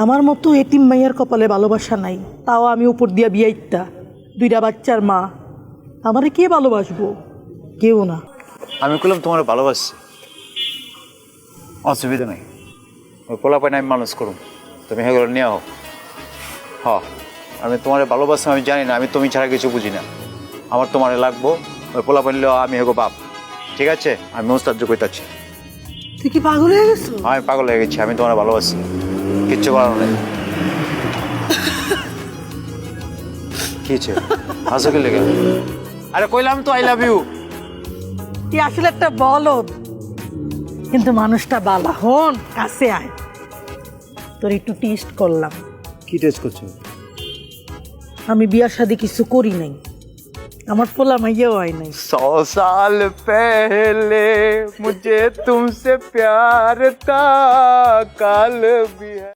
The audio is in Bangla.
আমার মতো এতিম মাইয়ার কপালে ভালোবাসা নাই, তাও আমি উপর দিয়া বিয়াইতা, 2টা বাচ্চার মা। আমারে কে ভালোবাসবো? কেউ না। আমি বললাম তোমার ভালোবাসছি, অসুবিধা নেই। ওই পোলাপাইন আমি মানুষ করুন, তুমি সেগুলো নিয়ে হো। আমি তোমার ভালোবাসি, আমি জানি না, আমি তুমি ছাড়া কিছু বুঝি না। আমার তোমারে লাগবো, ওই পোলাপাইন নিলেও আমি হেগো বাপ। ঠিক আছে, আমি মোস্তার্য করতেছি। তুই কি পাগল হয়ে গেছো? আমি পাগল হয়ে গেছি, আমি তোমার ভালোবাসি, কিচ্ছু করার নেই। কি হচ্ছে? হাসো কি লেগে? আরে কইলাম তো আই লাভ ইউ। তুই আসলে একটা বলদ, কিন্তু মানুষটা বালা। হন কাছে আয়, তোর একটু টেস্ট করলাম। কি টেস্ট করছো? আমি বিয়ার শাদী কিছু করি নাই, আমার পোলা মাইয়াও হয় নাই। 100 साल पहले मुझे तुमसे प्यार था, कल भी है।